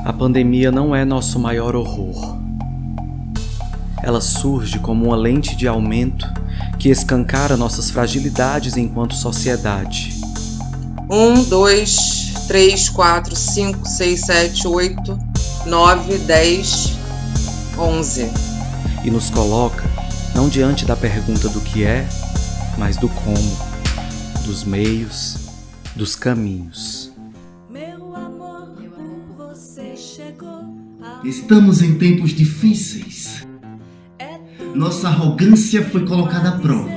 A pandemia não é nosso maior horror. Ela surge como uma lente de aumento que escancara nossas fragilidades enquanto sociedade. 1, 2, 3, 4, 5, 6, 7, 8, 9, 10, 11. E nos coloca, não diante da pergunta do que é, mas do como, dos meios, dos caminhos. Meu amor, você chegou. Estamos em tempos difíceis. Nossa arrogância foi colocada à prova.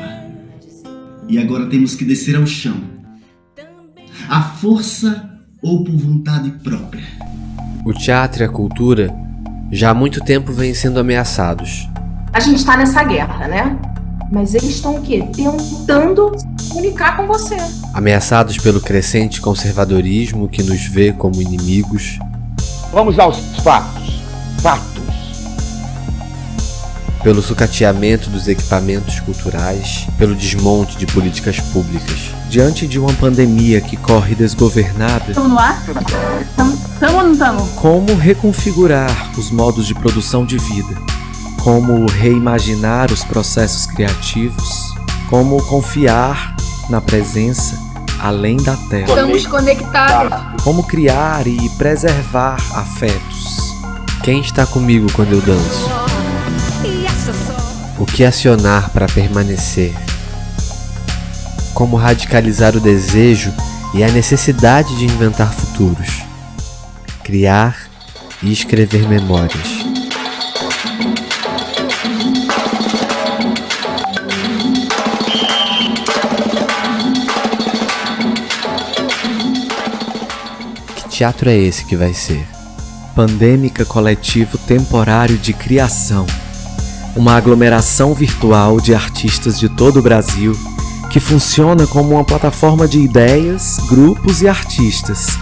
E agora temos que descer ao chão. À força ou por vontade própria. O teatro e a cultura já há muito tempo vêm sendo ameaçados. A gente está nessa guerra, né? Mas eles estão o quê? Tentando se comunicar com você. Ameaçados pelo crescente conservadorismo que nos vê como inimigos. Vamos aos fatos. Fatos. Pelo sucateamento dos equipamentos culturais, pelo desmonte de políticas públicas. Diante de uma pandemia que corre desgovernada, Estamos no ar? Estamos ou não estamos? como reconfigurar os modos de produção de vida? Como reimaginar os processos criativos? Como confiar na presença além da tela? Estamos conectados. Como criar e preservar afetos? Quem está comigo quando eu danço? O que acionar para permanecer? Como radicalizar o desejo e a necessidade de inventar futuros? Criar e escrever memórias. Que teatro é esse que vai ser? Pandêmica Coletivo Temporário de Criação. Uma aglomeração virtual de artistas de todo o Brasil que funciona como uma plataforma de ideias, grupos e artistas,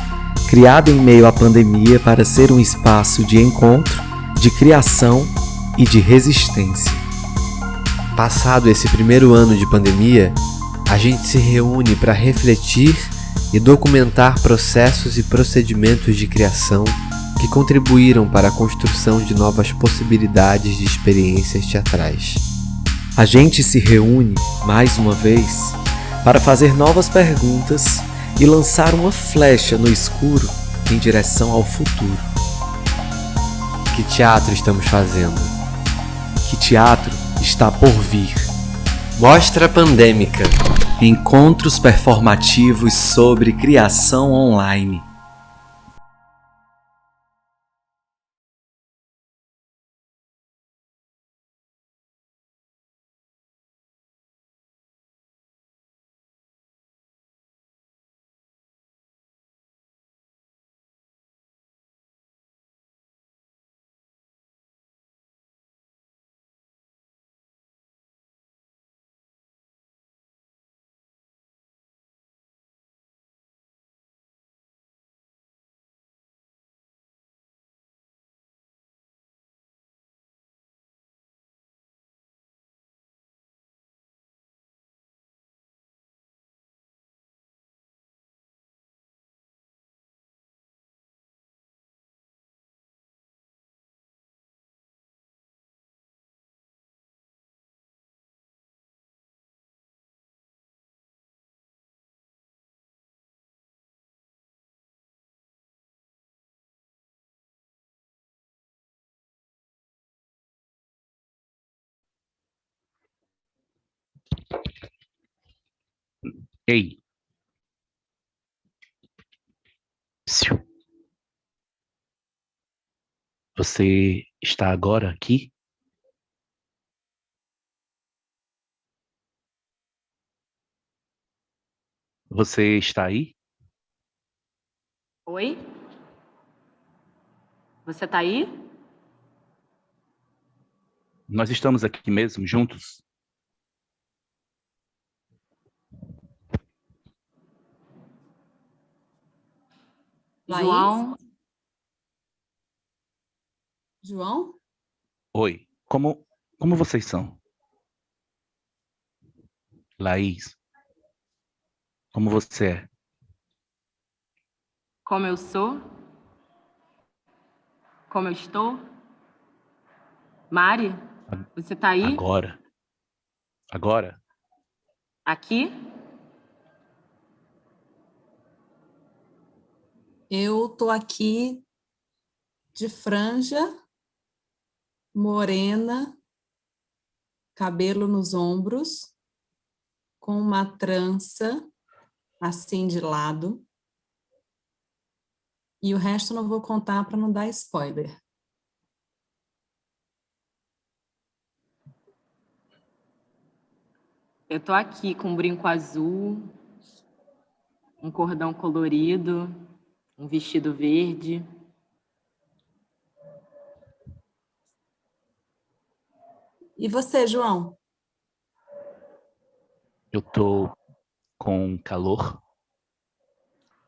criada em meio à pandemia para ser um espaço de encontro, de criação e de resistência. Passado esse primeiro ano de pandemia, a gente se reúne para refletir e documentar processos e procedimentos de criação que contribuíram para a construção de novas possibilidades de experiências teatrais. A gente se reúne, mais uma vez, para fazer novas perguntas e lançar uma flecha no escuro em direção ao futuro. Que teatro estamos fazendo? Que teatro está por vir? Mostra Pandêmica. Encontros performativos sobre criação online. Ei. Psiu. Você está agora aqui? Você está aí? Oi? Você tá aí? Nós estamos aqui mesmo, juntos? Laís? João? João? Oi, como vocês são? Laís, como você é? Como eu sou? como eu estou? Mari, você tá aí? Agora. Agora? Aqui? Eu tô aqui de franja, morena, cabelo nos ombros, com uma trança assim de lado. E o resto eu não vou contar para não dar spoiler. Eu tô aqui com um brinco azul, um cordão colorido, um vestido verde. E você, João? Eu tô com calor,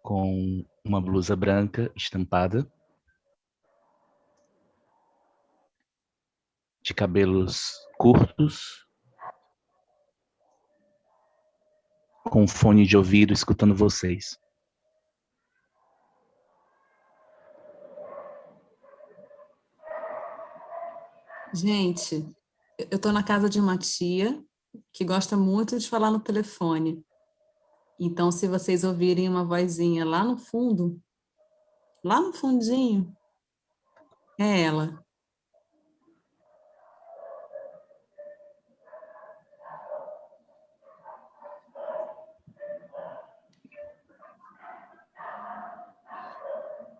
com uma blusa branca estampada, de cabelos curtos, com fone de ouvido escutando vocês. Gente, eu tô na casa de uma tia que gosta muito de falar no telefone. Então, se vocês ouvirem uma vozinha lá no fundo, lá no fundinho, é ela.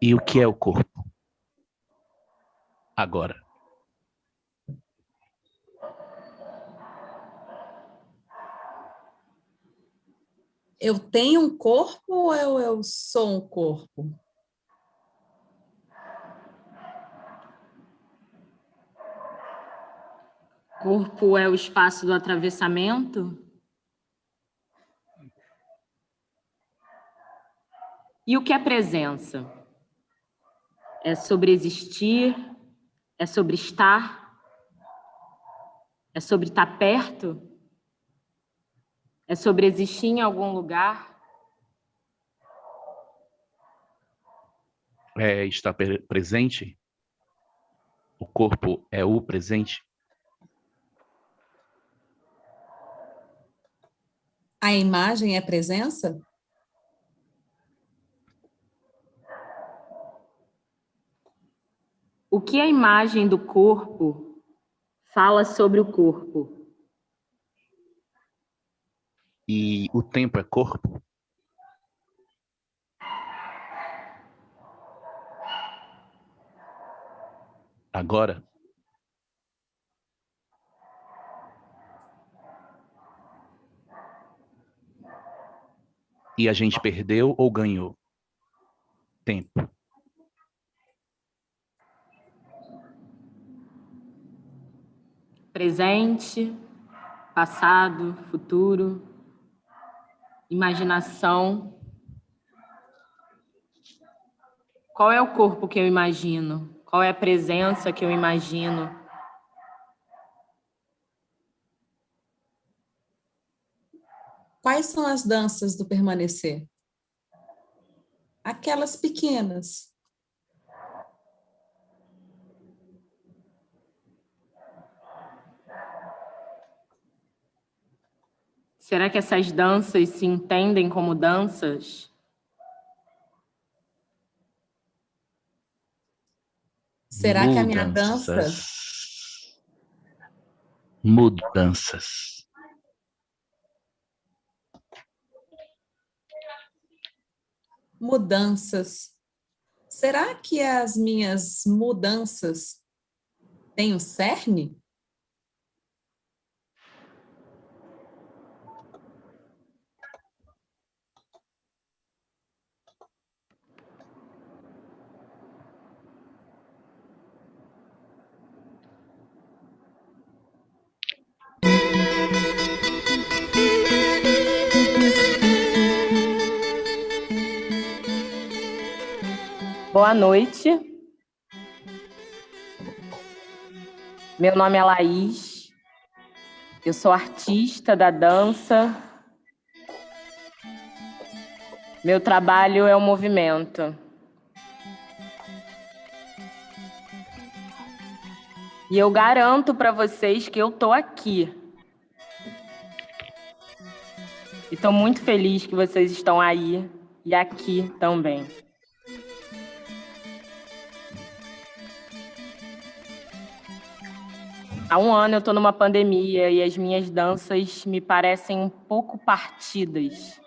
E o que é o corpo? Agora. Eu tenho um corpo ou eu sou um corpo? Corpo é o espaço do atravessamento? E o que é presença? É sobre existir? É sobre estar? É sobre estar perto? É sobre existir em algum lugar? É estar presente? O corpo é o presente? A imagem é presença? O que a imagem do corpo fala sobre o corpo? E o tempo é corpo? Agora? E a gente perdeu ou ganhou? Tempo. Presente, passado, futuro, imaginação. Qual é o corpo que eu imagino? Qual é a presença que eu imagino? Quais são as danças do permanecer? Aquelas pequenas. Será que essas danças se entendem como danças? Será que a minha dança... Mudanças. Mudanças. Será que as minhas mudanças têm um cerne? Boa noite. Meu nome é Laís. Eu sou artista da dança. Meu trabalho é o movimento. E eu garanto para vocês que eu tô aqui. E tô muito feliz que vocês estão aí e aqui também. Há um ano eu tô numa pandemia e as minhas danças me parecem um pouco partidas.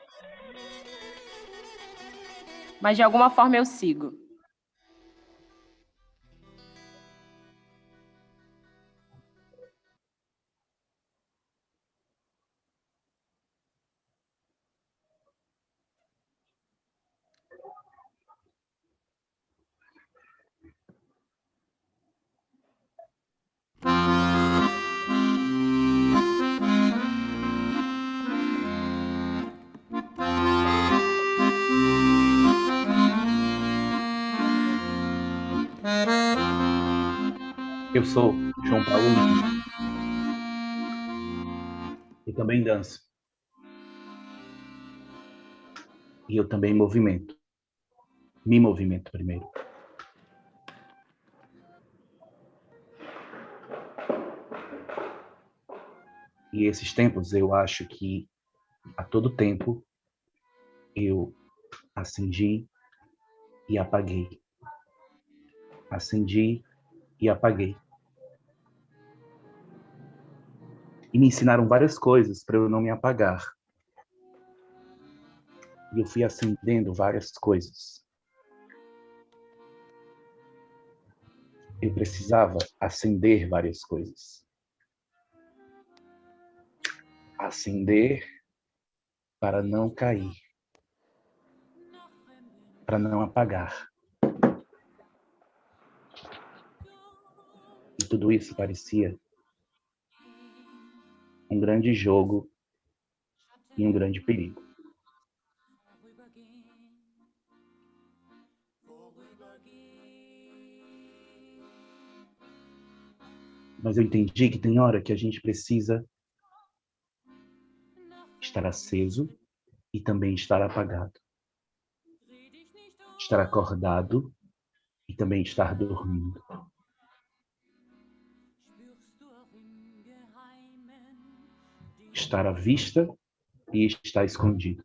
Mas de alguma forma eu sigo. Eu sou João Paulo Lima. Eu também danço. E eu também movimento. Me movimento primeiro. E esses tempos, eu acho que a todo tempo eu acendi e apaguei. Acendi e apaguei. E me ensinaram várias coisas para eu não me apagar. E eu fui acendendo várias coisas. Eu precisava acender várias coisas. Acender para não cair. Para não apagar. E tudo isso parecia um grande jogo e um grande perigo. Mas eu entendi que tem hora que a gente precisa estar aceso e também estar apagado. Estar acordado e também estar dormindo. Estar à vista e estar escondido.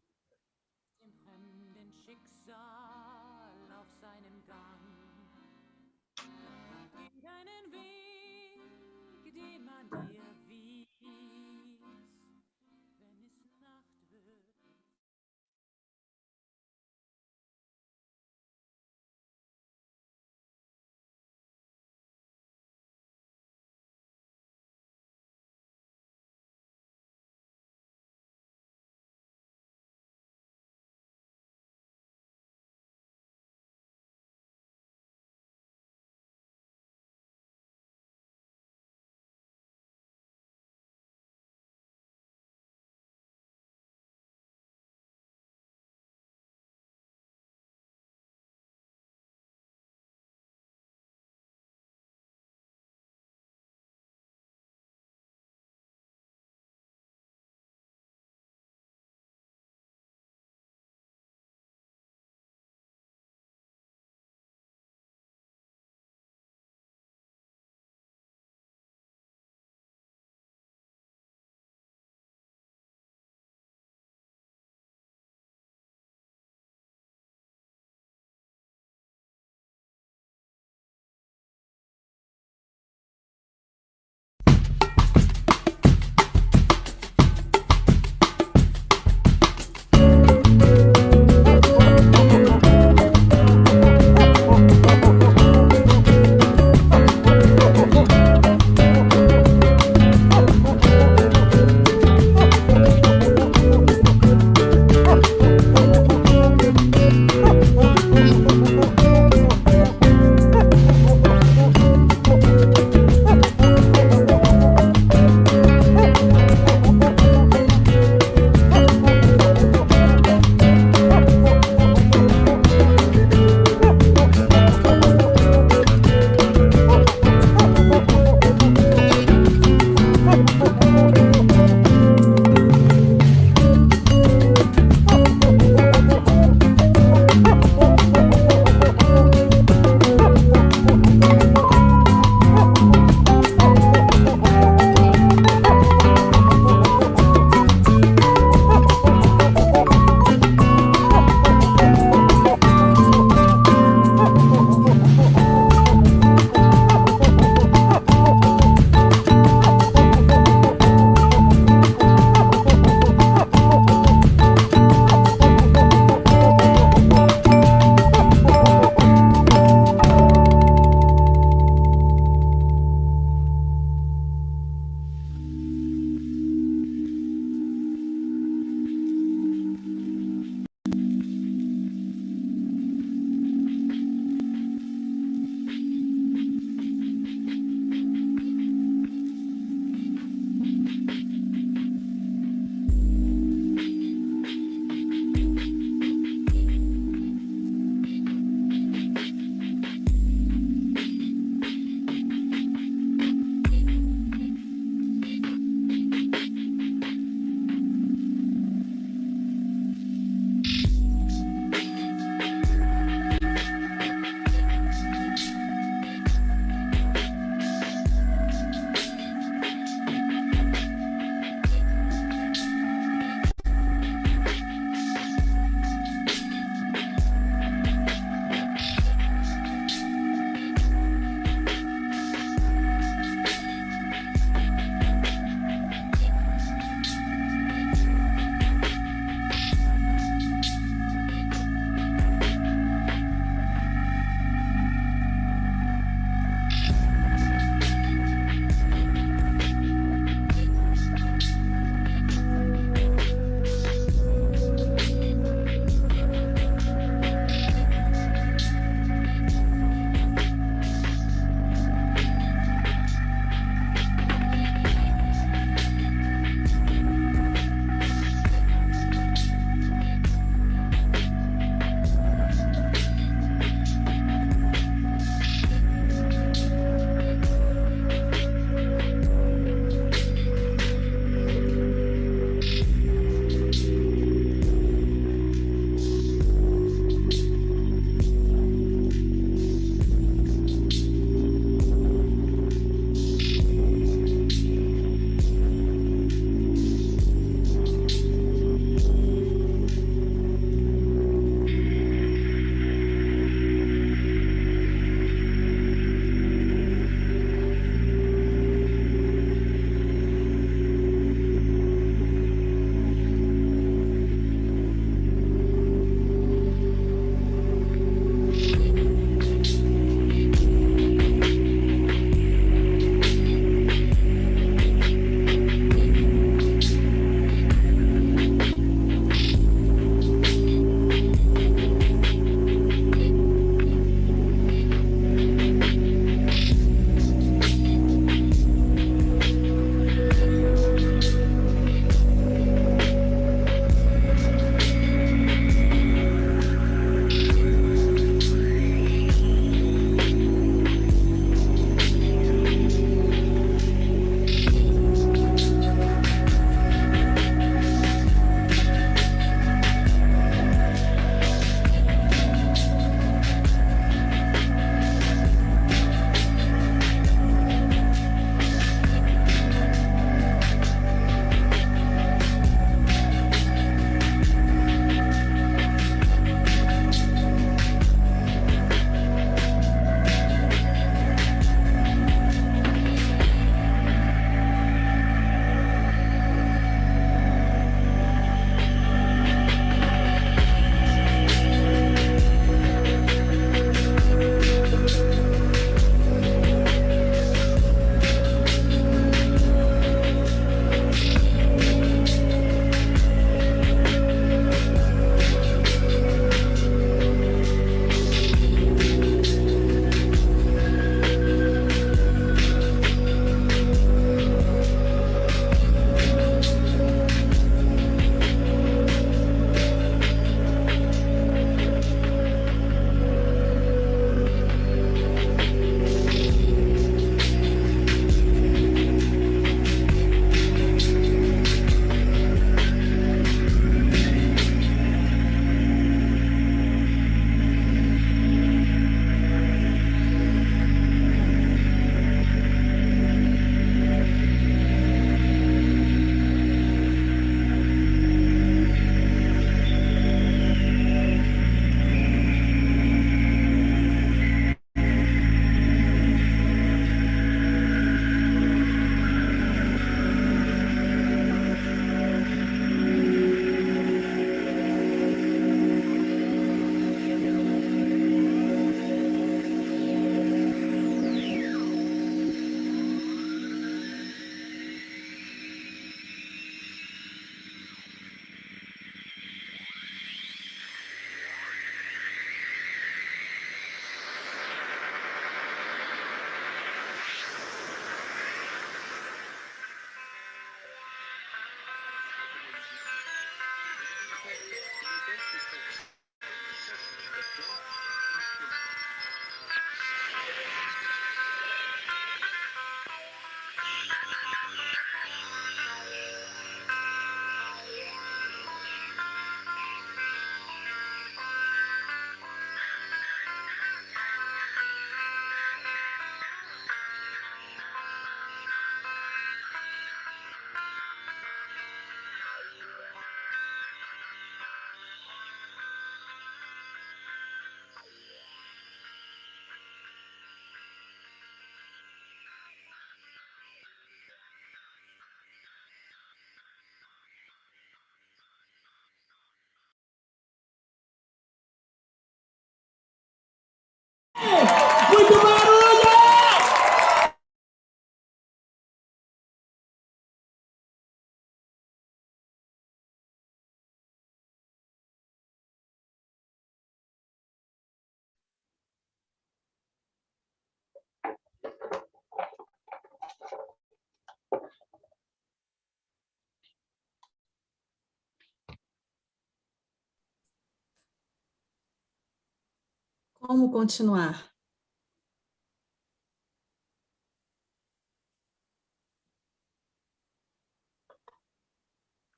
Como continuar?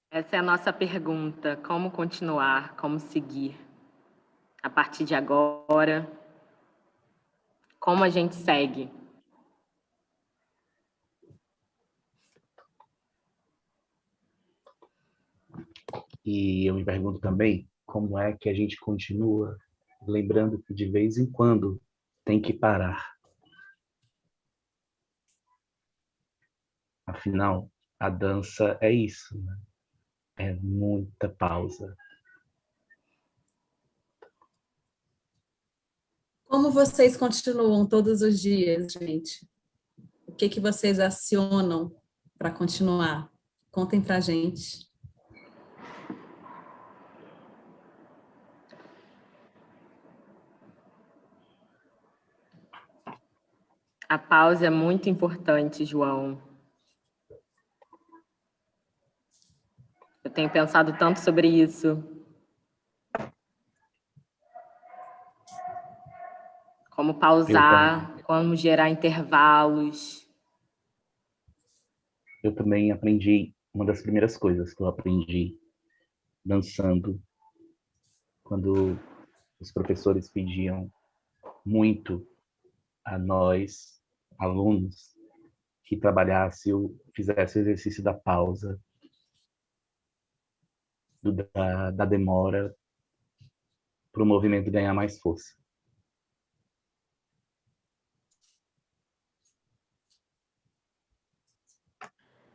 Essa é a nossa pergunta: como continuar, como seguir? A partir de agora, como a gente segue? E eu me pergunto também como é que a gente continua, lembrando que de vez em quando tem que parar. Afinal, a dança é isso, né? É muita pausa. Como vocês continuam todos os dias, gente? O que vocês acionam para continuar? Contem pra gente. A pausa é muito importante, João. Eu tenho pensado tanto sobre isso. Como pausar, como gerar intervalos. Eu também aprendi, uma das primeiras coisas que eu aprendi dançando, quando os professores pediam muito a nós, alunos, que fizesse o exercício da pausa, da demora, para o movimento ganhar mais força.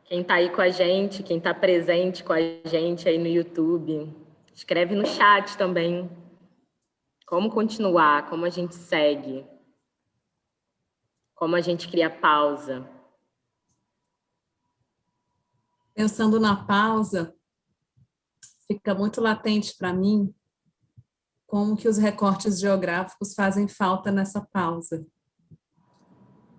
Quem está aí com a gente, quem está presente com a gente aí no YouTube, escreve no chat também. Como continuar, como a gente segue, como a gente cria pausa. Pensando na pausa, fica muito latente para mim como que os recortes geográficos fazem falta nessa pausa.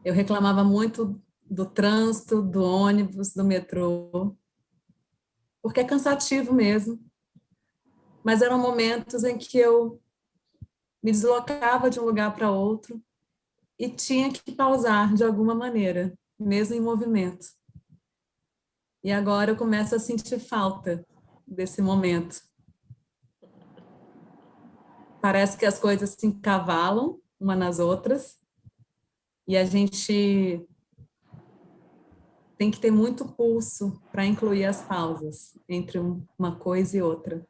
Eu reclamava muito do trânsito, do ônibus, do metrô, porque é cansativo mesmo. Mas eram momentos em que eu me deslocava de um lugar para outro e tinha que pausar de alguma maneira, mesmo em movimento. E agora eu começo a sentir falta desse momento. Parece que as coisas se encavalam uma nas outras e a gente tem que ter muito pulso para incluir as pausas entre uma coisa e outra.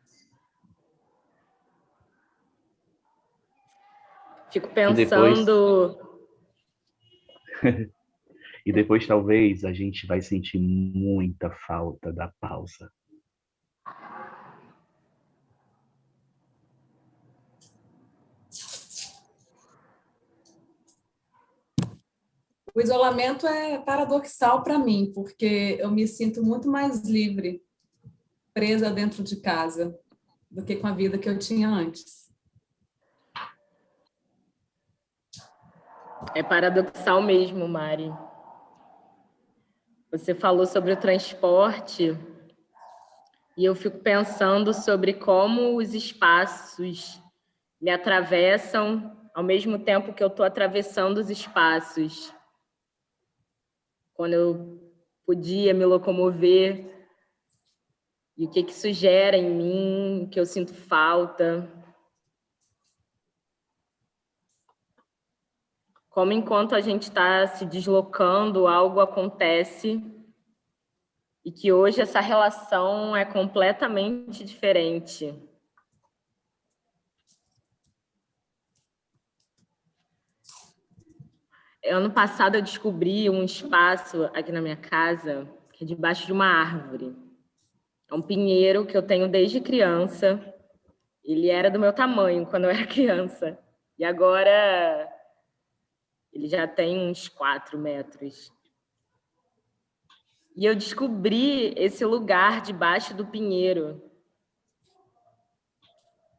Fico pensando... E depois talvez a gente vai sentir muita falta da pausa. O isolamento é paradoxal para mim, porque eu me sinto muito mais livre, presa dentro de casa, do que com a vida que eu tinha antes. É paradoxal mesmo, Mari. Você falou sobre o transporte e eu fico pensando sobre como os espaços me atravessam ao mesmo tempo que eu estou atravessando os espaços. Quando eu podia me locomover, e o que isso gera em mim, o que eu sinto falta. Como enquanto a gente está se deslocando, algo acontece e que hoje essa relação é completamente diferente. Ano passado eu descobri um espaço aqui na minha casa, que é debaixo de uma árvore. É um pinheiro que eu tenho desde criança. Ele era do meu tamanho quando eu era criança. E agora ele já tem uns 4 metros. E eu descobri esse lugar debaixo do pinheiro.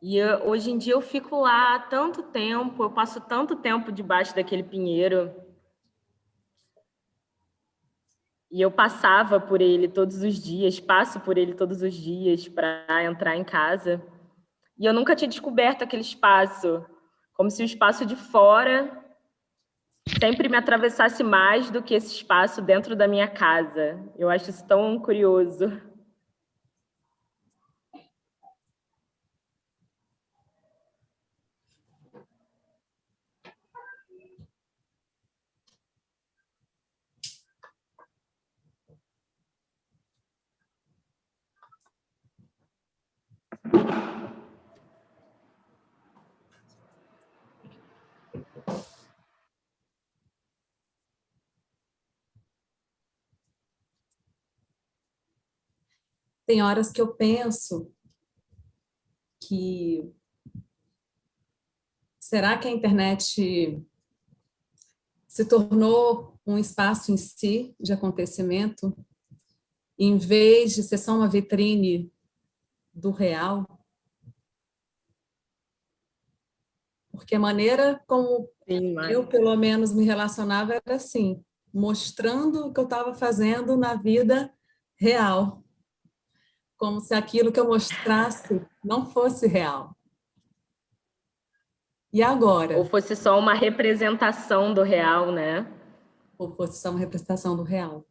E hoje em dia eu fico lá há tanto tempo, eu passo tanto tempo debaixo daquele pinheiro. E eu passava por ele todos os dias, passo por ele todos os dias para entrar em casa. E eu nunca tinha descoberto aquele espaço. como se o espaço de fora sempre me atravessasse mais do que esse espaço dentro da minha casa. Eu acho isso tão curioso. Tem horas que eu penso que será que a internet se tornou um espaço em si de acontecimento, em vez de ser só uma vitrine do real? Porque a maneira como eu, pelo menos, me relacionava era assim, mostrando o que eu estava fazendo na vida real, como se aquilo que eu mostrasse não fosse real. E agora? Ou fosse só uma representação do real, né? Ou fosse só uma representação do real.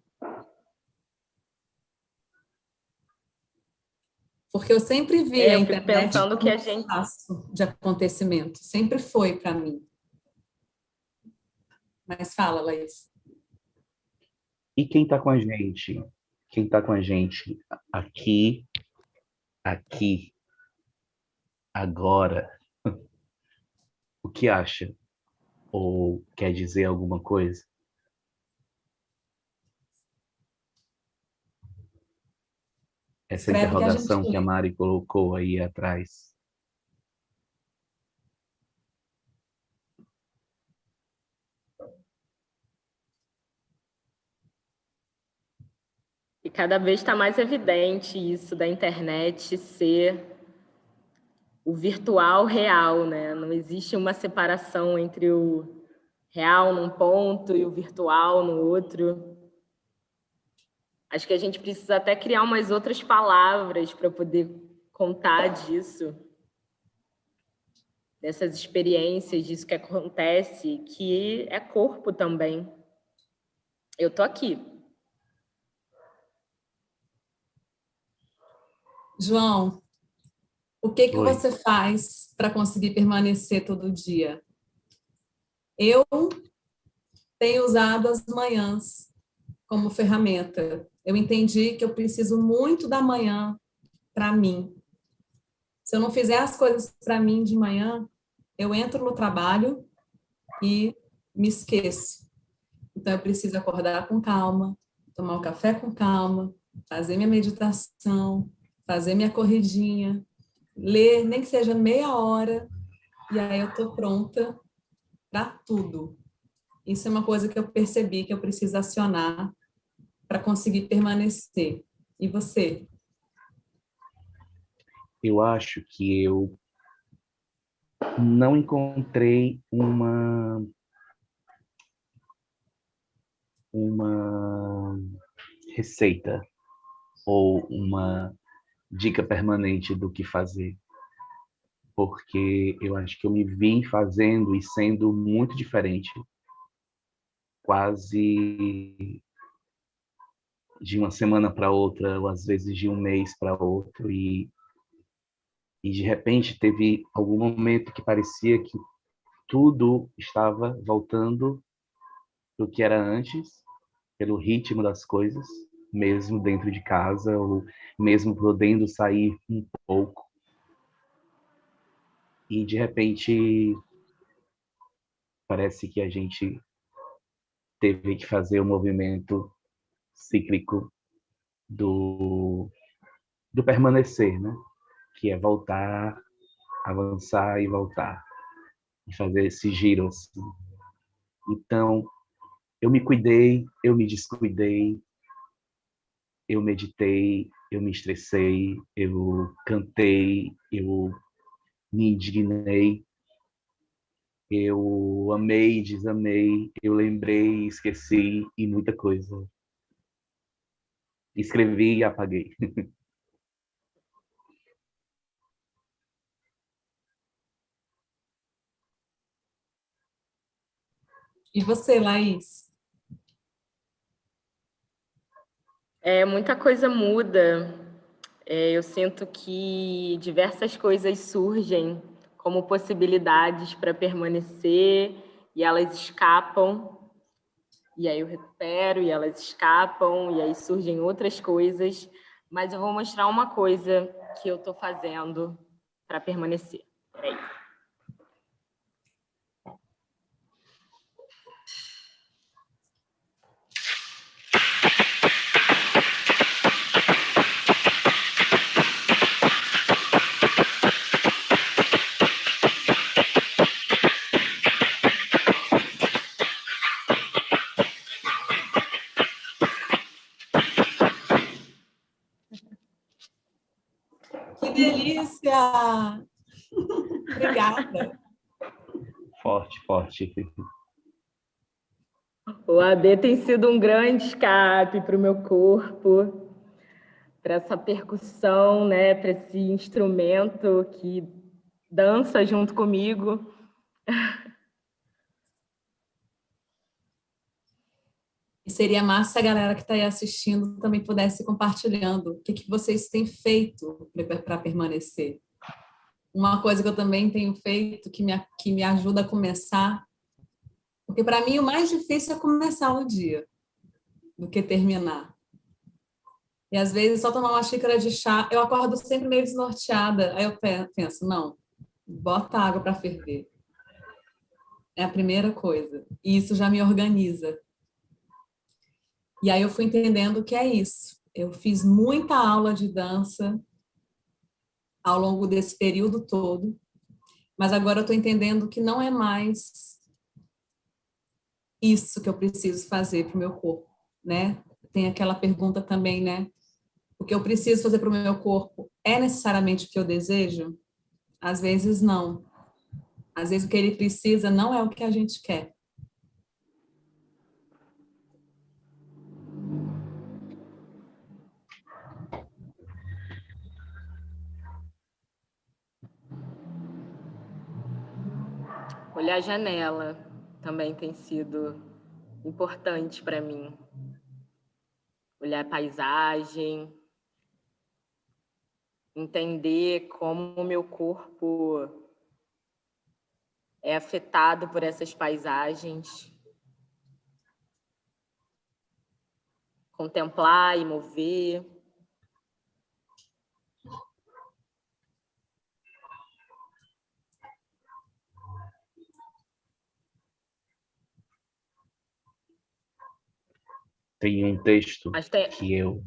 Porque eu sempre vi a Eu fico internet pensando como que a um gente... espaço de acontecimento. Sempre foi para mim. Mas fala, Laís. E quem está com a gente? Quem está com a gente aqui, agora, o que acha? Ou quer dizer alguma coisa? Essa Escreve que a gente interrogação que a lê. Mari colocou aí atrás. E cada vez está mais evidente isso da internet ser o virtual real, né? Não existe uma separação entre o real num ponto e o virtual no outro. Acho que a gente precisa até criar umas outras palavras para poder contar disso, dessas experiências, disso que acontece, que é corpo também. Eu tô aqui. João, o que Oi. você faz para conseguir permanecer todo dia? Eu tenho usado as manhãs como ferramenta. Eu entendi que eu preciso muito da manhã para mim. Se eu não fizer as coisas para mim de manhã, eu entro no trabalho e me esqueço. Então, eu preciso acordar com calma, tomar um café com calma, fazer minha meditação, fazer minha corridinha, ler, nem que seja meia hora, e aí eu estou pronta para tudo. Isso é uma coisa que eu percebi que eu preciso acionar para conseguir permanecer. E você? Eu acho que eu não encontrei uma receita ou uma dica permanente do que fazer, porque eu acho que eu me vim fazendo e sendo muito diferente, quase de uma semana para outra, ou às vezes de um mês para outro, e de repente teve algum momento que parecia que tudo estava voltando do que era antes, pelo ritmo das coisas, mesmo dentro de casa, ou mesmo podendo sair um pouco. E, de repente, parece que a gente teve que fazer o movimento cíclico do permanecer, né? Que é voltar, avançar e voltar. E fazer esse giro, assim. Então, eu me cuidei, eu me descuidei, eu meditei, eu me estressei, eu cantei, eu me indignei, eu amei, desamei, eu lembrei, esqueci e muita coisa. Escrevi e apaguei. E você, Laís? Muita coisa muda. Eu sinto que diversas coisas surgem como possibilidades para permanecer e elas escapam. E aí eu recupero e elas escapam e aí surgem outras coisas. Mas eu vou mostrar uma coisa que eu estou fazendo para permanecer. Peraí. Que delícia! Obrigada. Forte, forte. O AB tem sido um grande escape para o meu corpo, para essa percussão, né, para esse instrumento que dança junto comigo. E seria massa se a galera que está aí assistindo também pudesse ir compartilhando o que vocês têm feito para permanecer. Uma coisa que eu também tenho feito que me ajuda a começar, porque para mim o mais difícil é começar o dia do que terminar. E às vezes só tomar uma xícara de chá, eu acordo sempre meio desnorteada, aí eu penso, não, bota água para ferver. É a primeira coisa. E isso já me organiza. E aí eu fui entendendo que é isso. Eu fiz muita aula de dança ao longo desse período todo, mas agora eu estou entendendo que não é mais isso que eu preciso fazer para o meu corpo, né? Tem aquela pergunta também, né? O que eu preciso fazer para o meu corpo é necessariamente o que eu desejo? Às vezes não. Às vezes o que ele precisa não é o que a gente quer. Olhar a janela também tem sido importante para mim. Olhar a paisagem, entender como o meu corpo é afetado por essas paisagens. Contemplar e mover. Tem um texto que eu...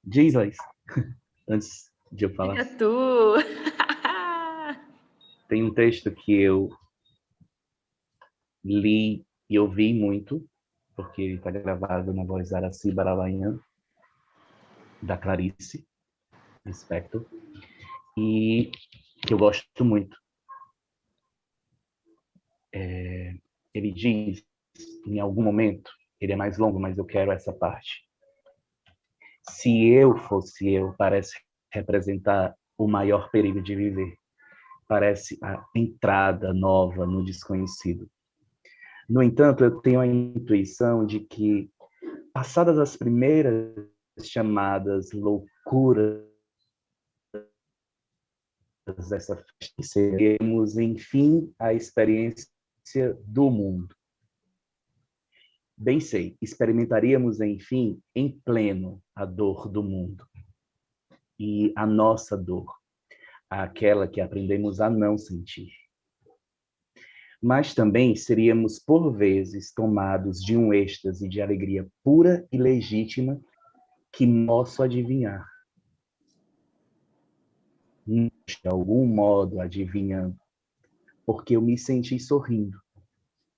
Diz, Laís, antes de eu falar. É tu! Tem um texto que eu li e ouvi muito, porque ele está gravado na voz da Araci Barabanhã, da Clarice Lispector, e que eu gosto muito. Ele diz, em algum momento, ele é mais longo, mas eu quero essa parte. Se eu fosse eu, parece representar o maior perigo de viver. Parece a entrada nova no desconhecido. No entanto, eu tenho a intuição de que, passadas as primeiras chamadas loucuras dessa festa, seremos, enfim, a experiência do mundo. Bem sei, experimentaríamos, enfim, em pleno a dor do mundo. E a nossa dor, aquela que aprendemos a não sentir. Mas também seríamos, por vezes, tomados de um êxtase de alegria pura e legítima que posso adivinhar. De algum modo adivinhando, porque eu me senti sorrindo.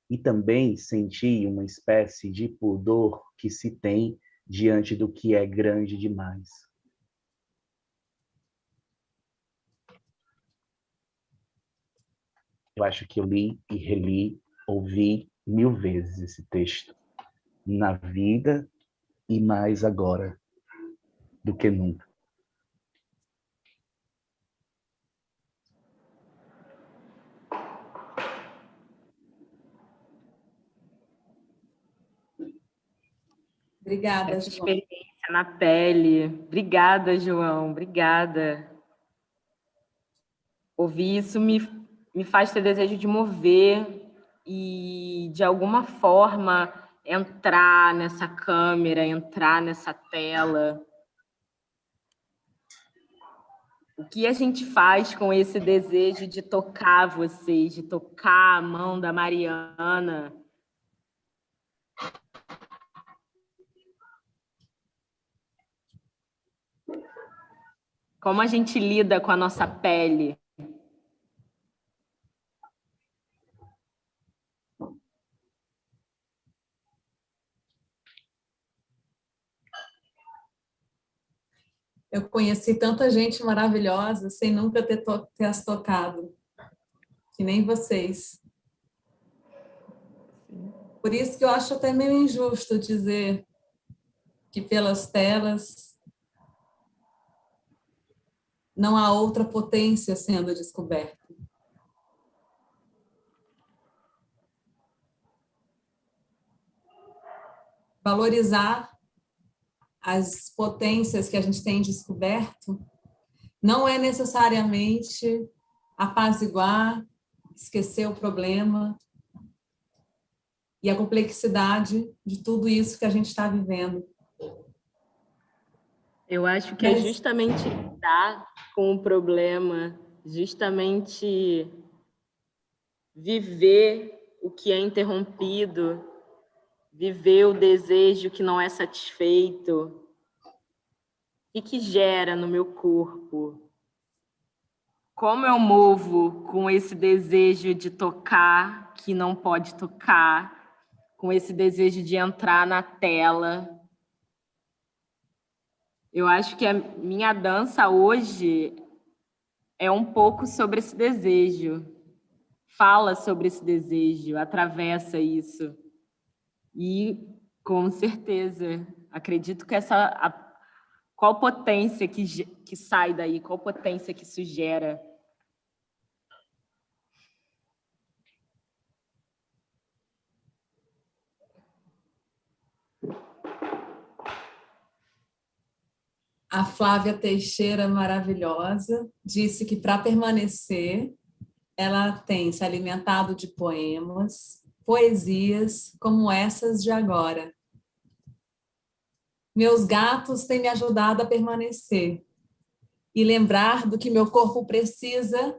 E também senti uma espécie de pudor que se tem diante do que é grande demais. Eu acho que eu li e reli, ouvi 1000 vezes esse texto, na vida e mais agora do que nunca. Obrigada, essa João. experiência na pele. Obrigada, João, obrigada. Ouvir isso me faz ter desejo de mover e, de alguma forma, entrar nessa câmera, entrar nessa tela. O que a gente faz com esse desejo de tocar vocês, de tocar a mão da Mariana? Como a gente lida com a nossa pele? Eu conheci tanta gente maravilhosa sem nunca ter as tocado, que nem vocês. Por isso que eu acho até meio injusto dizer que pelas telas não há outra potência sendo descoberta. Valorizar as potências que a gente tem descoberto não é necessariamente apaziguar, esquecer o problema e a complexidade de tudo isso que a gente está vivendo. Eu acho que é justamente lidar com o problema, justamente viver o que é interrompido, viver o desejo que não é satisfeito, e que gera no meu corpo. Como eu movo com esse desejo de tocar, que não pode tocar, com esse desejo de entrar na tela. Eu acho que a minha dança hoje é um pouco sobre esse desejo. Fala sobre esse desejo, atravessa isso. E, com certeza, acredito que qual potência que sai daí, qual potência que isso gera. A Flávia Teixeira, maravilhosa, disse que para permanecer, ela tem se alimentado de poemas, poesias como essas de agora. Meus gatos têm me ajudado a permanecer e lembrar do que meu corpo precisa,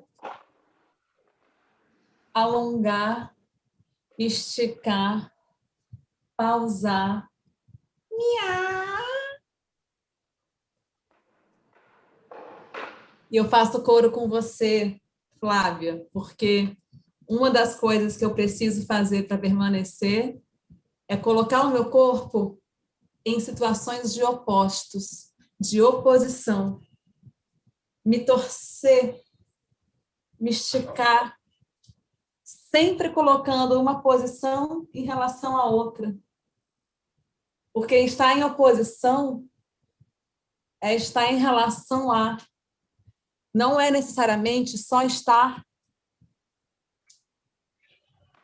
alongar, esticar, pausar. Miau! E eu faço coro com você, Flávia, porque uma das coisas que eu preciso fazer para permanecer é colocar o meu corpo em situações de opostos, de oposição. Me torcer, me esticar, sempre colocando uma posição em relação à outra. Porque estar em oposição é estar em relação a. Não é necessariamente só estar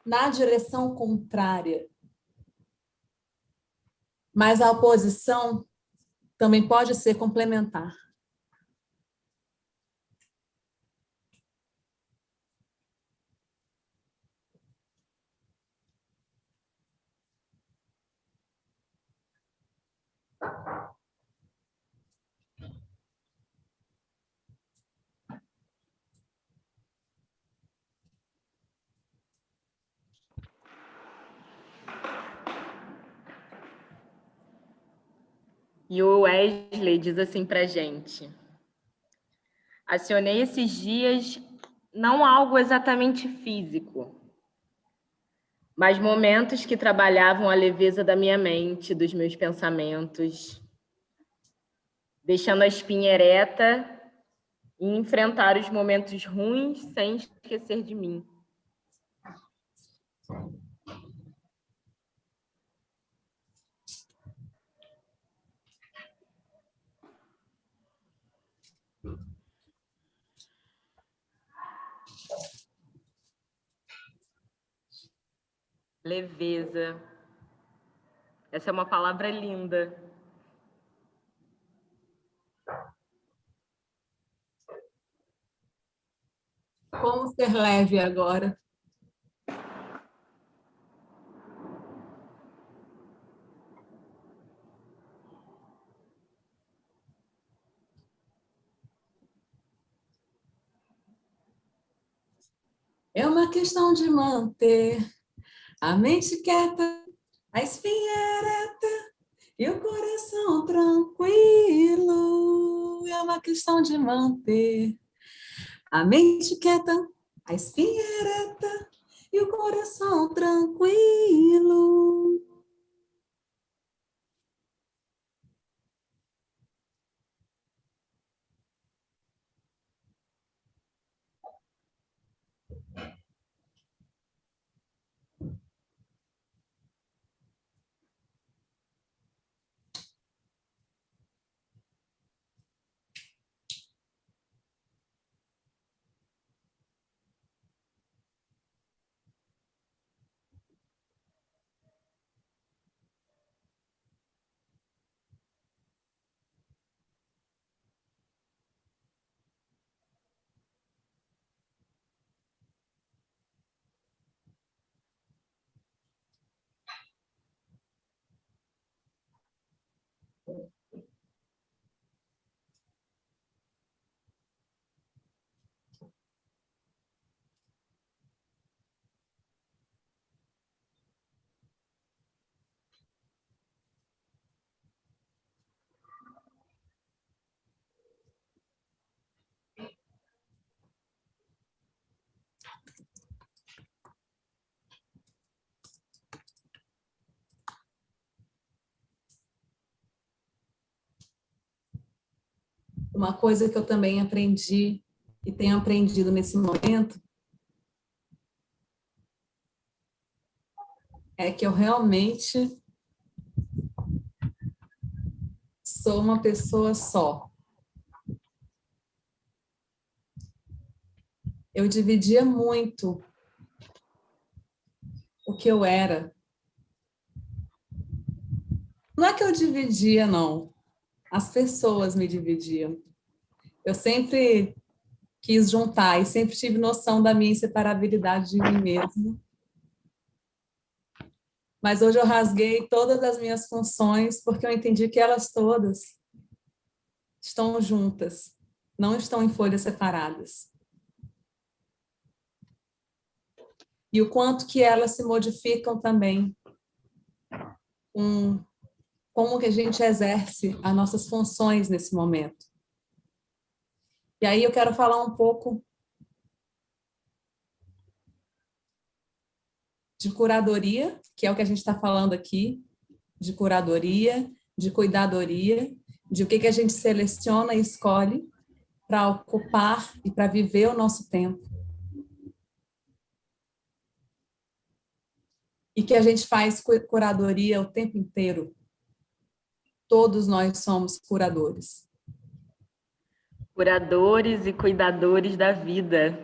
na direção contrária. Mas a oposição também pode ser complementar. E o Wesley diz assim pra gente: acionei esses dias não algo exatamente físico, mas momentos que trabalhavam a leveza da minha mente, dos meus pensamentos, deixando a espinha ereta e enfrentar os momentos ruins sem esquecer de mim. Leveza, Essa é uma palavra linda. Como ser leve agora? É uma questão de manter a mente quieta, a espinha ereta e o coração tranquilo. É uma questão de manter a mente quieta, a espinha ereta e o coração tranquilo. Uma coisa que eu também aprendi e tenho aprendido nesse momento é que eu realmente sou uma pessoa só. Eu dividia muito o que eu era. Não é que eu dividia, não. As pessoas me dividiam. Eu sempre quis juntar e sempre tive noção da minha inseparabilidade de mim mesma. Mas hoje eu rasguei todas as minhas funções porque eu entendi que elas todas estão juntas, não estão em folhas separadas. E o quanto que elas se modificam também, como que a gente exerce as nossas funções nesse momento. E aí eu quero falar um pouco de curadoria, que é o que a gente está falando aqui, de curadoria, de cuidadoria, de o que a gente seleciona e escolhe para ocupar e para viver o nosso tempo. E que a gente faz curadoria o tempo inteiro. Todos nós somos curadores. Curadores e cuidadores da vida.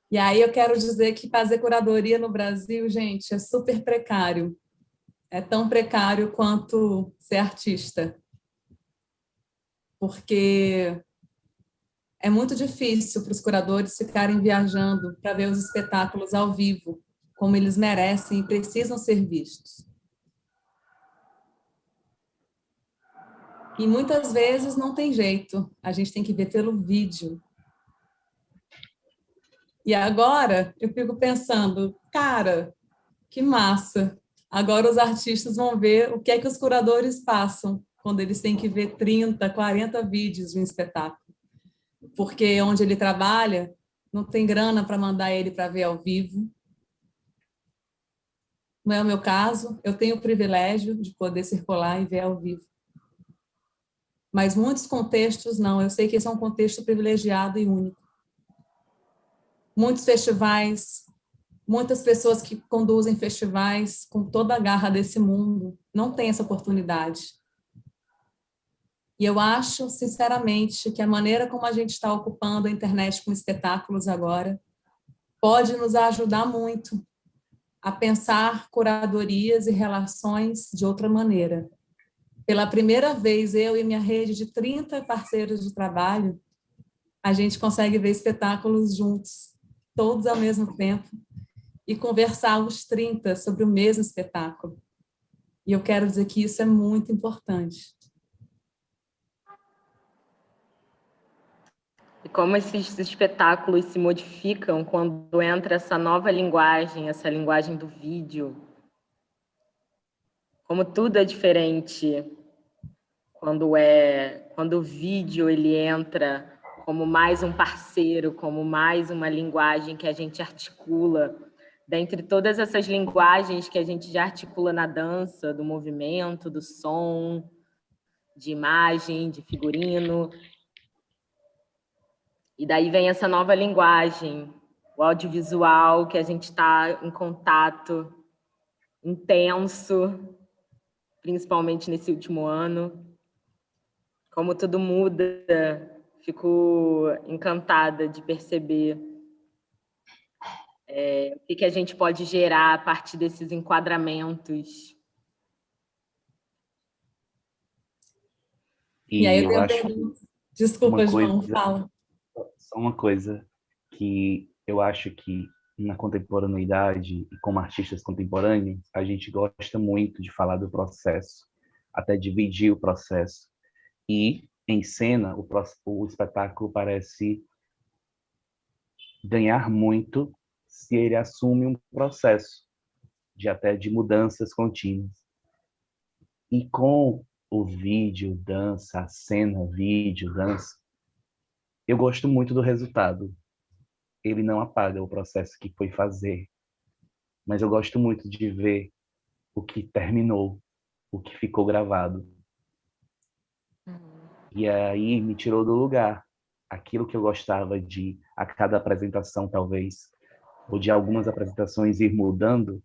E aí eu quero dizer que fazer curadoria no Brasil, gente, é super precário. É tão precário quanto ser artista. Porque é muito difícil para os curadores ficarem viajando para ver os espetáculos ao vivo, como eles merecem e precisam ser vistos. E muitas vezes não tem jeito, a gente tem que ver pelo vídeo. E agora eu fico pensando, cara, que massa! Agora os artistas vão ver o que é que os curadores passam quando eles têm que ver 30, 40 vídeos de um espetáculo. Porque onde ele trabalha, não tem grana para mandar ele para ver ao vivo. Não é o meu caso, eu tenho o privilégio de poder circular e ver ao vivo. Mas muitos contextos não, eu sei que esse é um contexto privilegiado e único. Muitos festivais, muitas pessoas que conduzem festivais com toda a garra desse mundo não têm essa oportunidade. E eu acho, sinceramente, que a maneira como a gente está ocupando a internet com espetáculos agora pode nos ajudar muito a pensar curadorias e relações de outra maneira. Pela primeira vez, eu e minha rede de 30 parceiros de trabalho, a gente consegue ver espetáculos juntos, todos ao mesmo tempo, e conversar os 30 sobre o mesmo espetáculo. E eu quero dizer que isso é muito importante. E como esses espetáculos se modificam quando entra essa nova linguagem, essa linguagem do vídeo. Como tudo é diferente quando o vídeo ele entra como mais um parceiro, como mais uma linguagem que a gente articula, dentre todas essas linguagens que a gente já articula na dança, do movimento, do som, de imagem, de figurino. E daí vem essa nova linguagem, o audiovisual, que a gente está em contato intenso, principalmente nesse último ano. Como tudo muda, fico encantada de perceber o que a gente pode gerar a partir desses enquadramentos. E aí eu tenho desculpa, João, fala. Só uma coisa que eu acho que na contemporaneidade e como artistas contemporâneos, a gente gosta muito de falar do processo, até dividir o processo. E, em cena, o espetáculo parece ganhar muito se ele assume um processo de mudanças contínuas. E com o vídeo, dança, a cena, vídeo, dança, eu gosto muito do resultado. Ele não apaga o processo que foi fazer, mas eu gosto muito de ver o que terminou, o que ficou gravado. E aí me tirou do lugar. Aquilo que eu gostava de, a cada apresentação talvez, ou de algumas apresentações ir mudando,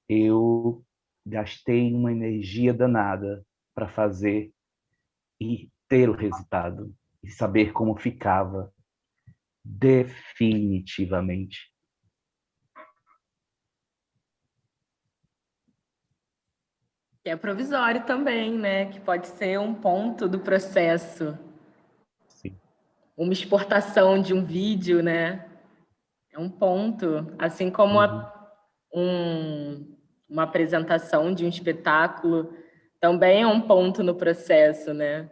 eu gastei uma energia danada para fazer e ter o resultado, e saber como ficava definitivamente. Que é provisório também, né? Que pode ser um ponto do processo. Sim. Uma exportação de um vídeo, né? É um ponto. Assim como uma apresentação de um espetáculo também é um ponto no processo, né?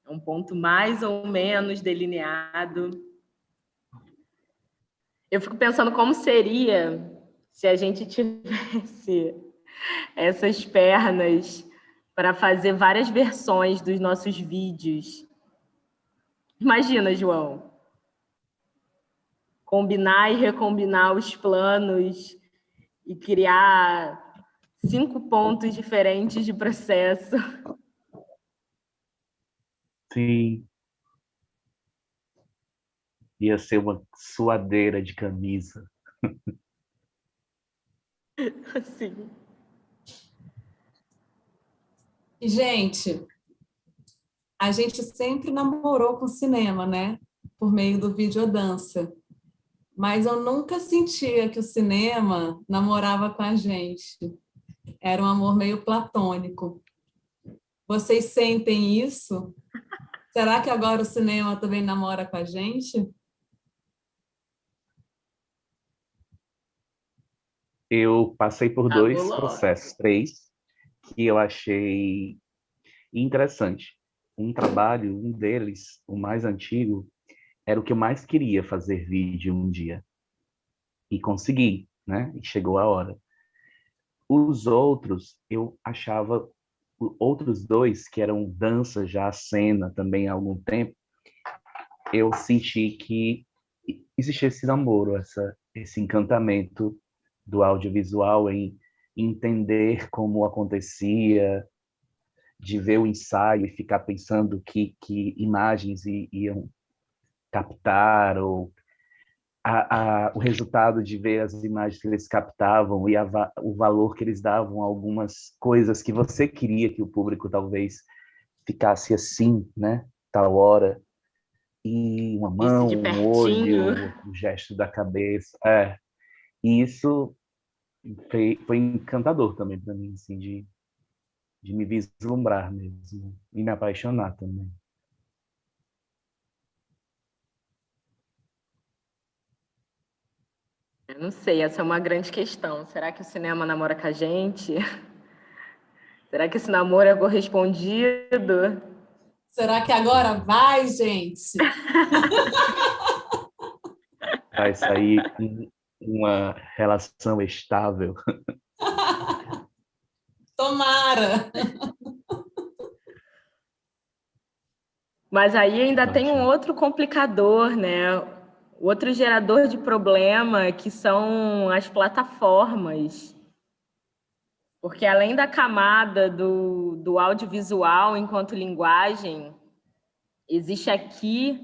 É um ponto mais ou menos delineado. Eu fico pensando como seria se a gente tivesse essas pernas para fazer várias versões dos nossos vídeos. Imagina, João. Combinar e recombinar os planos e criar 5 pontos diferentes de processo. Sim. Ia ser uma suadeira de camisa. Sim. Gente, a gente sempre namorou com cinema, né? Por meio do videodança. Mas eu nunca sentia que o cinema namorava com a gente. Era um amor meio platônico. Vocês sentem isso? Será que agora o cinema também namora com a gente? Eu passei por 2 processos, 3, que eu achei interessante. Um trabalho, um deles, o mais antigo, era o que eu mais queria fazer vídeo um dia. E consegui, né? E chegou a hora. Os outros, eu achava, outros 2, que eram dança já, cena também há algum tempo, eu senti que existia esse namoro, esse encantamento do audiovisual em entender como acontecia, de ver o ensaio e ficar pensando que imagens iam captar, ou o resultado de ver as imagens que eles captavam e o valor que eles davam a algumas coisas que você queria que o público talvez ficasse assim, né? Tal hora. e uma Isso mão, de um olho, pertinho. o gesto da cabeça. E isso foi encantador também para mim, assim, de me vislumbrar mesmo e me apaixonar também. Eu não sei, essa é uma grande questão. Será que o cinema namora com a gente? Será que esse namoro é correspondido? Será que agora vai, gente? Vai sair uma relação estável. Tomara! Mas aí ainda tem um outro complicador, né? Outro gerador de problema, que são as plataformas. Porque além da camada do audiovisual enquanto linguagem, existe aqui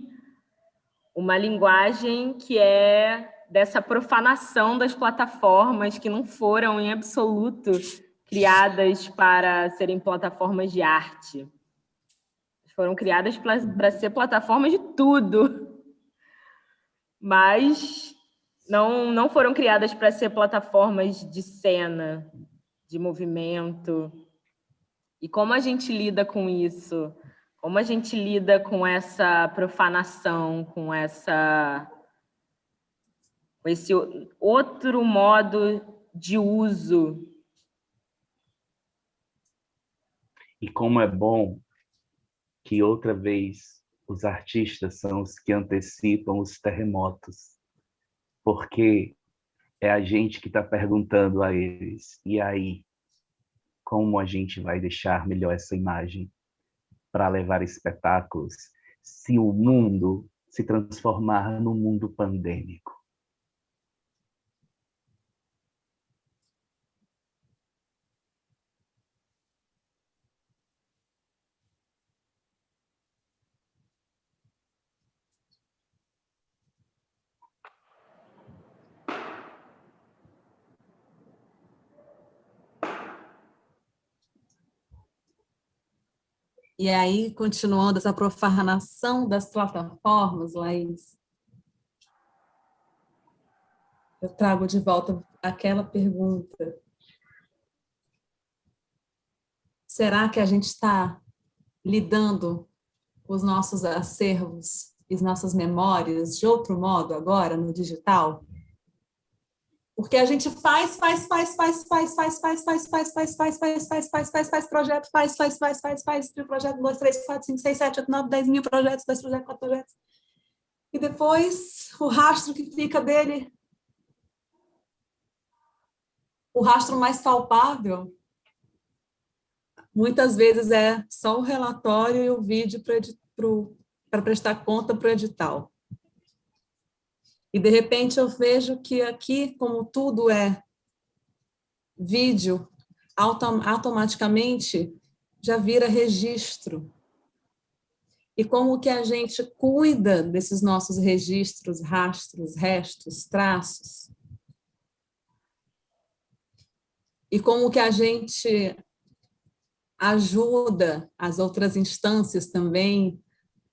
uma linguagem que é dessa profanação das plataformas que não foram, em absoluto, criadas para serem plataformas de arte. Foram criadas para ser plataformas de tudo. Mas não foram criadas para ser plataformas de cena, de movimento. E como a gente lida com isso? Como a gente lida com essa profanação, com esse outro modo de uso? E como é bom que outra vez os artistas são os que antecipam os terremotos, porque é a gente que está perguntando a eles, e aí, como a gente vai deixar melhor essa imagem para levar espetáculos se o mundo se transformar num mundo pandêmico? E aí, continuando essa profanação das plataformas, Laís, eu trago de volta aquela pergunta. Será que a gente está lidando com os nossos acervos e as nossas memórias de outro modo agora, no digital? Porque a gente faz projeto, projeto 2, 3, 4, 5, 6, 7, 8, 9, 10 mil projetos, 2 projetos, 4 projetos. E depois, o rastro que fica dele, o rastro mais palpável, muitas vezes é só o relatório e o vídeo para prestar conta para o edital. E, de repente, eu vejo que aqui, como tudo é vídeo, automaticamente já vira registro. E como que a gente cuida desses nossos registros, rastros, restos, traços? E como que a gente ajuda as outras instâncias também,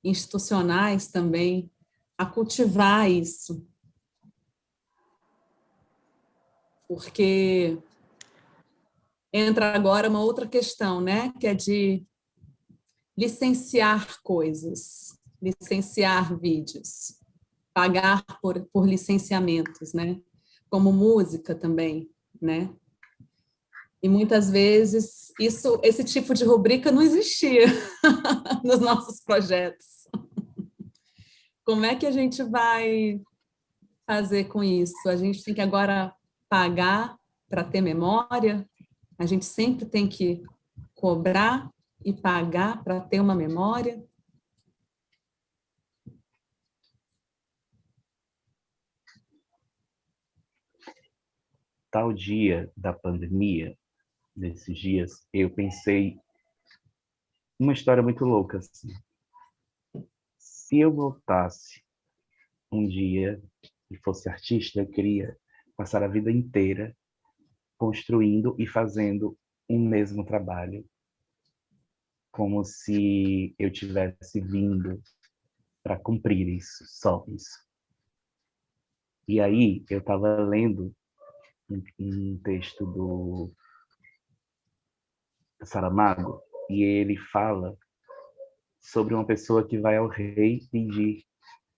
institucionais também, a cultivar isso? Porque entra agora uma outra questão, né, que é de licenciar coisas, licenciar vídeos, pagar por licenciamentos, né, como música também, né? E muitas vezes esse tipo de rubrica não existia nos nossos projetos. Como é que a gente vai fazer com isso? A gente tem que agora pagar para ter memória? A gente sempre tem que cobrar e pagar para ter uma memória? Tal dia da pandemia, nesses dias, eu pensei uma história muito louca, assim. Se eu voltasse um dia e fosse artista, eu queria passar a vida inteira construindo e fazendo um mesmo trabalho, como se eu tivesse vindo para cumprir isso, só isso. E aí eu estava lendo um texto do Saramago, e ele fala sobre uma pessoa que vai ao rei pedir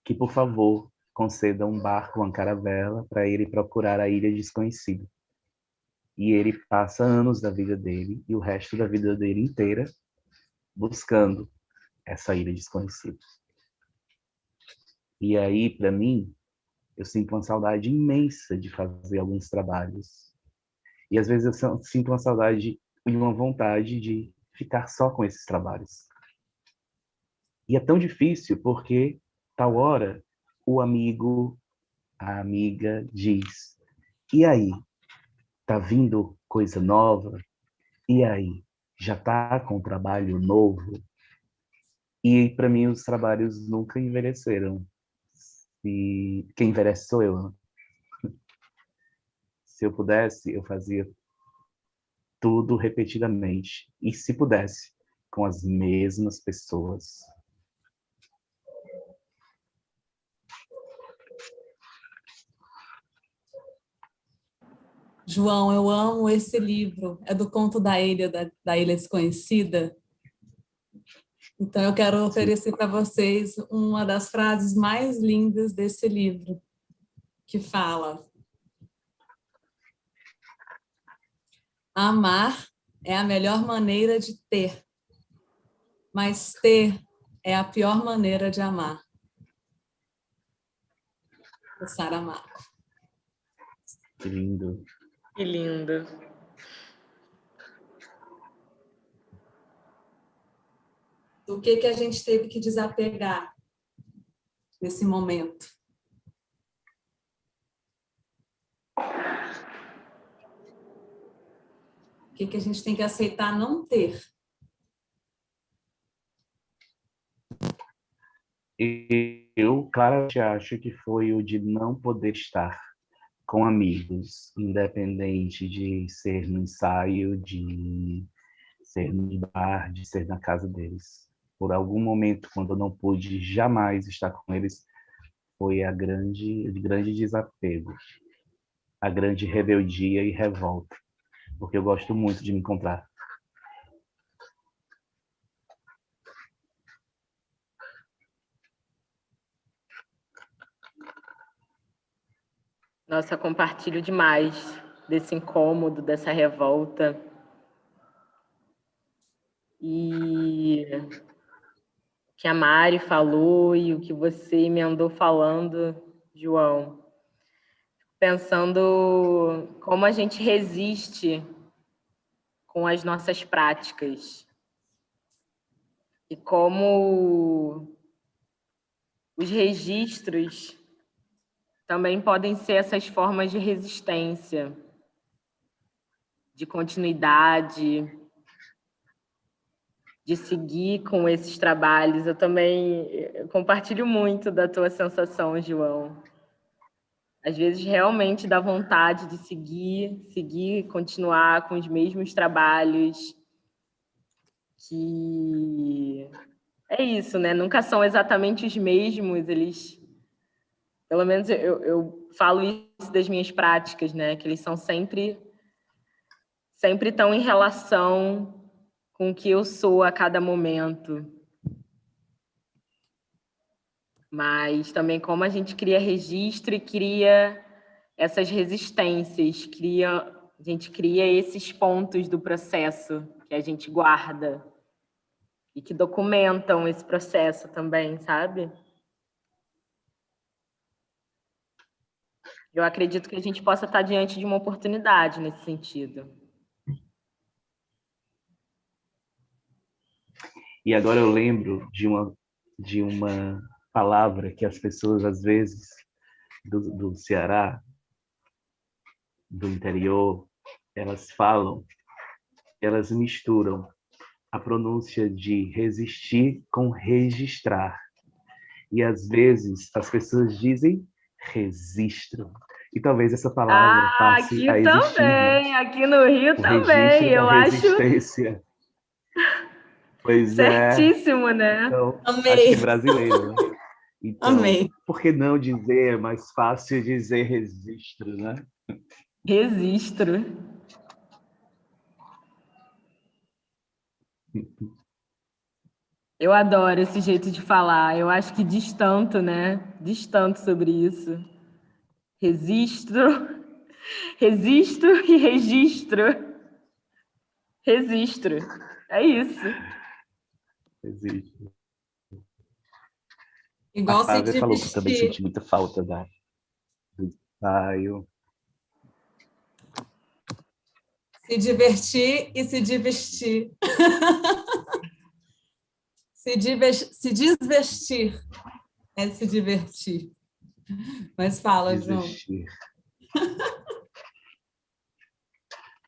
que, por favor, conceda um barco, uma caravela, para ele procurar a ilha desconhecida. E ele passa anos da vida dele e o resto da vida dele inteira buscando essa ilha desconhecida. E aí, para mim, eu sinto uma saudade imensa de fazer alguns trabalhos. E às vezes eu sinto uma saudade e uma vontade de ficar só com esses trabalhos. E é tão difícil porque, tal hora, o amigo, a amiga diz: e aí? Tá vindo coisa nova? E aí? Já tá com trabalho novo? E para mim os trabalhos nunca envelheceram. E quem envelhece sou eu, né? Se eu pudesse, eu fazia tudo repetidamente. E se pudesse, com as mesmas pessoas. João, eu amo esse livro. É do Conto da Ilha, da Ilha Desconhecida. Então, eu quero oferecer para vocês uma das frases mais lindas desse livro, que fala: amar é a melhor maneira de ter, mas ter é a pior maneira de amar. O Saramago. Que lindo. Que lindo. Do que a gente teve que desapegar nesse momento? O que a gente tem que aceitar não ter? Eu, claramente, acho que foi o de não poder estar com amigos, independente de ser no ensaio, de ser no bar, de ser na casa deles. Por algum momento, quando eu não pude jamais estar com eles, foi o grande desapego, a grande rebeldia e revolta, porque eu gosto muito de me encontrar. Nossa, compartilho demais desse incômodo, dessa revolta. E o que a Mari falou e o que você me andou falando, João. Pensando como a gente resiste com as nossas práticas. E como os registros também podem ser essas formas de resistência, de continuidade, de seguir com esses trabalhos. Eu também compartilho muito da tua sensação, João. Às vezes realmente dá vontade de seguir, continuar com os mesmos trabalhos, que é isso, né? Nunca são exatamente os mesmos, eles... Pelo menos eu falo isso das minhas práticas, né? Que eles são sempre estão em relação com o que eu sou a cada momento. Mas também como a gente cria registro e cria essas resistências, a gente cria esses pontos do processo que a gente guarda e que documentam esse processo também, sabe? Eu acredito que a gente possa estar diante de uma oportunidade nesse sentido. E agora eu lembro de uma palavra que as pessoas, às vezes, do Ceará, do interior, elas falam, elas misturam a pronúncia de resistir com registrar. E, às vezes, as pessoas dizem registro. E talvez essa palavra passe a existir. Também, aqui no Rio também, eu resistência. Pois certíssimo, né? Então, amei. Acho que é brasileiro, né? Então, Amei. por que não dizer, é mais fácil dizer registro, né? Registro. Eu adoro esse jeito de falar. Eu acho que diz tanto, né? Diz tanto sobre isso. Registro. Registro e registro. Registro. É isso. Registro. Igual A se Flávia falou que também divertir. senti muita falta do ensaio. Se divertir e se divestir. Se desvestir é se divertir. Mas fala, João. Desistir.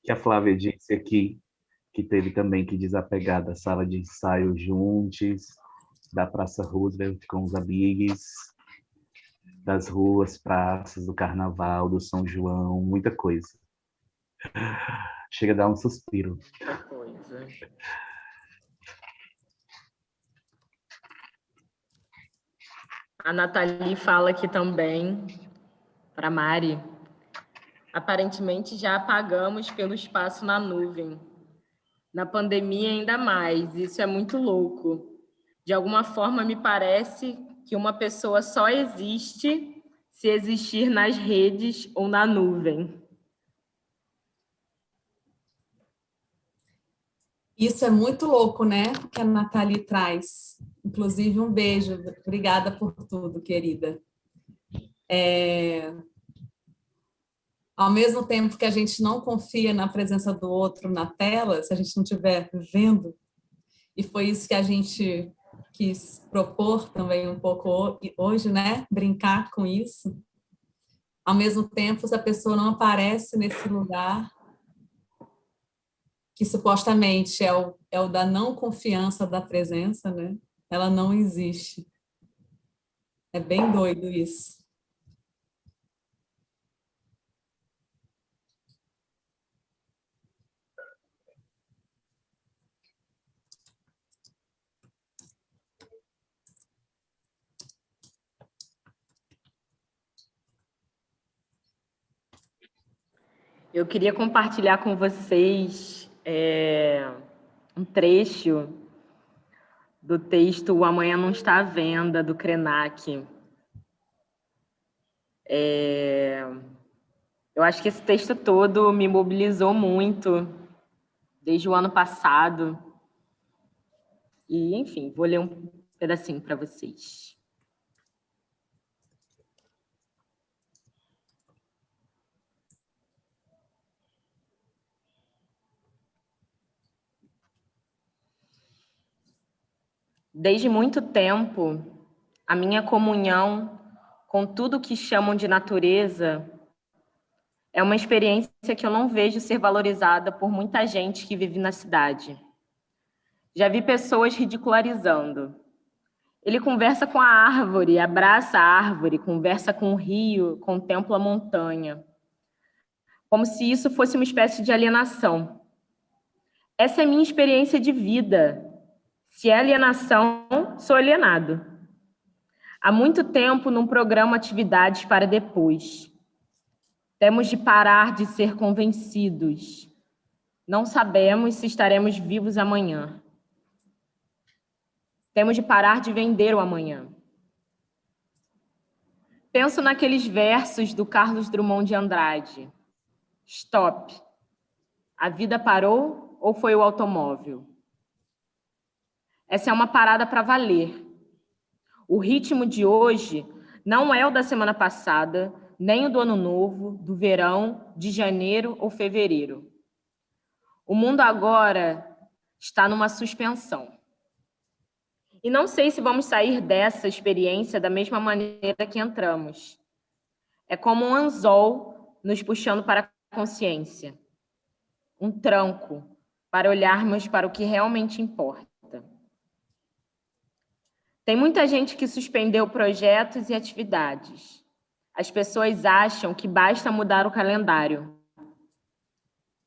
Que a Flávia disse aqui que teve também que desapegar da sala de ensaio juntos, da Praça Roosevelt com os amigos, das ruas, praças, do Carnaval, do São João, muita coisa. Chega a dar um suspiro. Muita coisa. A Nathalie fala aqui também, para Mari. Aparentemente já apagamos pelo espaço na nuvem. Na pandemia ainda mais, isso é muito louco. De alguma forma me parece que uma pessoa só existe se existir nas redes ou na nuvem. Isso é muito louco, né? Que a Nathalie traz. Inclusive, um beijo. Obrigada por tudo, querida. Ao mesmo tempo que a gente não confia na presença do outro na tela, se a gente não estiver vendo, e foi isso que a gente quis propor também um pouco hoje, né? Brincar com isso. Ao mesmo tempo, se a pessoa não aparece nesse lugar, que supostamente é o da não confiança da presença, né? Ela não existe. É bem doido isso. Eu queria compartilhar com vocês um trecho do texto O Amanhã Não Está à Venda, do Krenak. Eu acho que esse texto todo me mobilizou muito desde o ano passado. E, enfim, vou ler um pedacinho para vocês. Desde muito tempo, a minha comunhão com tudo que chamam de natureza é uma experiência que eu não vejo ser valorizada por muita gente que vive na cidade. Já vi pessoas ridicularizando. Ele conversa com a árvore, abraça a árvore, conversa com o rio, contempla a montanha. Como se isso fosse uma espécie de alienação. Essa é a minha experiência de vida. Se é alienação, sou alienado. Há muito tempo não programo atividades para depois. Temos de parar de ser convencidos. Não sabemos se estaremos vivos amanhã. Temos de parar de vender o amanhã. Penso naqueles versos do Carlos Drummond de Andrade. Stop. A vida parou ou foi o automóvel? Essa é uma parada para valer. O ritmo de hoje não é o da semana passada, nem o do ano novo, do verão, de janeiro ou fevereiro. O mundo agora está numa suspensão. E não sei se vamos sair dessa experiência da mesma maneira que entramos. É como um anzol nos puxando para a consciência. Um tranco para olharmos para o que realmente importa. Tem muita gente que suspendeu projetos e atividades. As pessoas acham que basta mudar o calendário.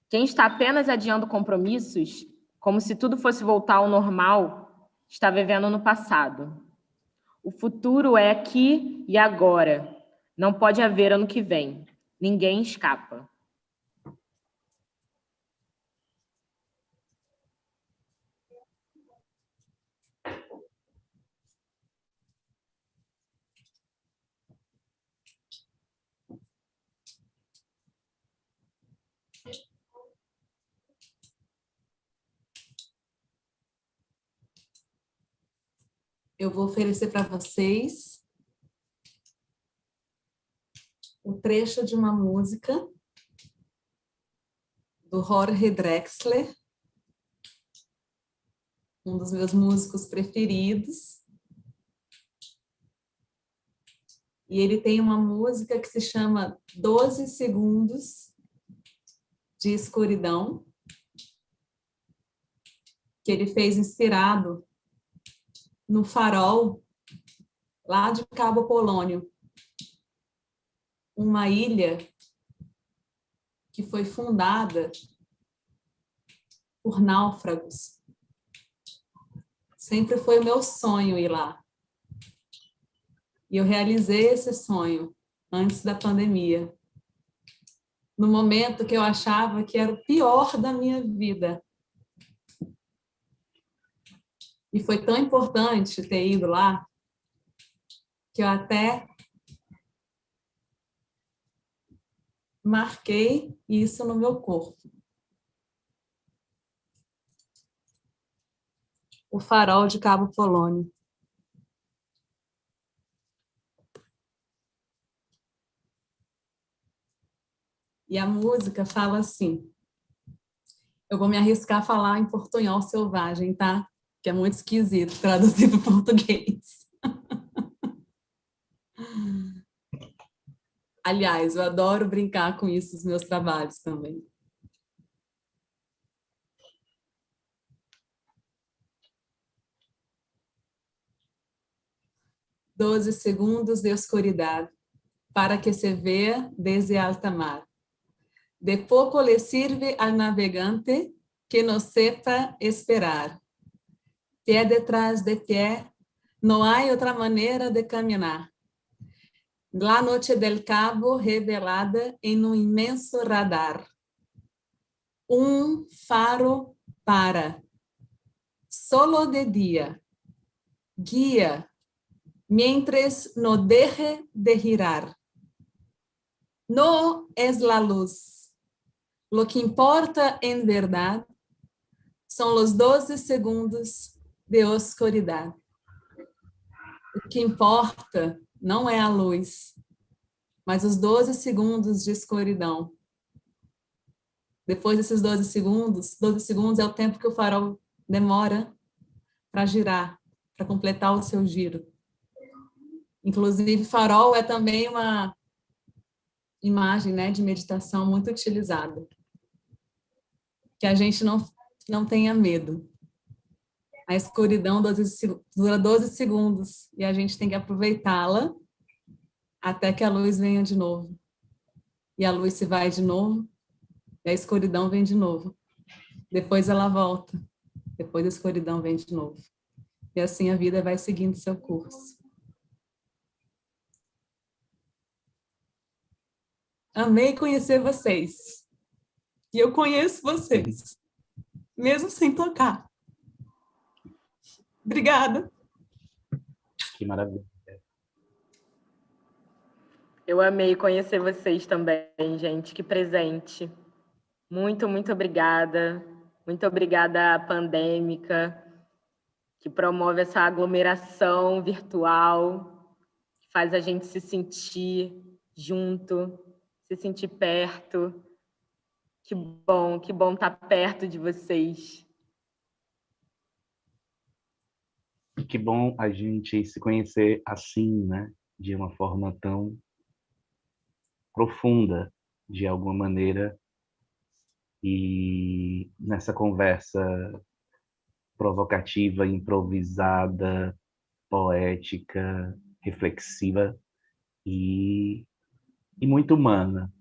Quem está apenas adiando compromissos, como se tudo fosse voltar ao normal, está vivendo no passado. O futuro é aqui e agora. Não pode haver ano que vem. Ninguém escapa. Eu vou oferecer para vocês o trecho de uma música do Jorge Drexler, um dos meus músicos preferidos. E ele tem uma música que se chama 12 Segundos de Escuridão, que ele fez inspirado no farol lá de Cabo Polônio, uma ilha que foi fundada por náufragos. Sempre foi o meu sonho ir lá. E eu realizei esse sonho antes da pandemia, no momento que eu achava que era o pior da minha vida. E foi tão importante ter ido lá, que eu até marquei isso no meu corpo. O farol de Cabo Polônio. E a música fala assim, eu vou me arriscar a falar em portunhol selvagem, tá? Que é muito esquisito traduzir para o português. Aliás, eu adoro brincar com isso nos meus trabalhos também. Doze segundos de oscuridad, para que se vea desde alta mar. De pouco le sirve al navegante que no sepa esperar. Pé detrás de pé, no hay otra manera de caminar. La noche del cabo revelada en un inmenso radar. Un faro para, solo de día, guía, mientras no deje de girar. No es la luz. Lo que importa en verdad son los 12 segundos de oscuridad. O que importa não é a luz, mas os 12 segundos de escuridão. Depois desses 12 segundos é o tempo que o farol demora para girar, para completar o seu giro. Inclusive, farol é também uma imagem, né, de meditação muito utilizada. Que a gente não tenha medo. A escuridão dura 12 segundos e a gente tem que aproveitá-la até que a luz venha de novo. E a luz se vai de novo e a escuridão vem de novo. Depois ela volta. Depois a escuridão vem de novo. E assim a vida vai seguindo seu curso. Amei conhecer vocês. E eu conheço vocês, mesmo sem tocar. Obrigada. Que maravilha. Eu amei conhecer vocês também, gente. Que presente. Muito, muito obrigada. Muito obrigada à Pandêmica, que promove essa aglomeração virtual, que faz a gente se sentir junto, se sentir perto. Que bom estar perto de vocês. Que bom a gente se conhecer assim, né? De uma forma tão profunda, de alguma maneira. E nessa conversa provocativa, improvisada, poética, reflexiva e muito humana.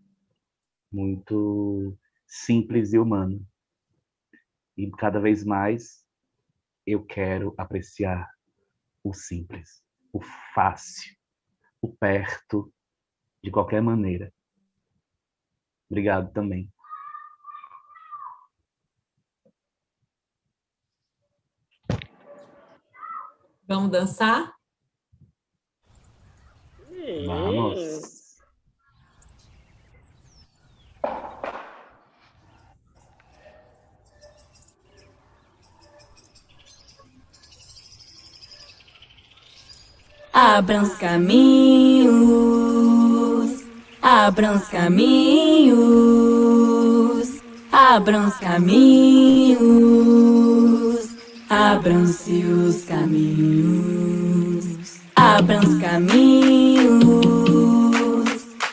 Muito simples e humana. E cada vez mais eu quero apreciar o simples, o fácil, o perto, de qualquer maneira. Obrigado também. Vamos dançar? Vamos. Abram os caminhos, abram os caminhos, abram os caminhos, abram-se os caminhos, abram os caminhos,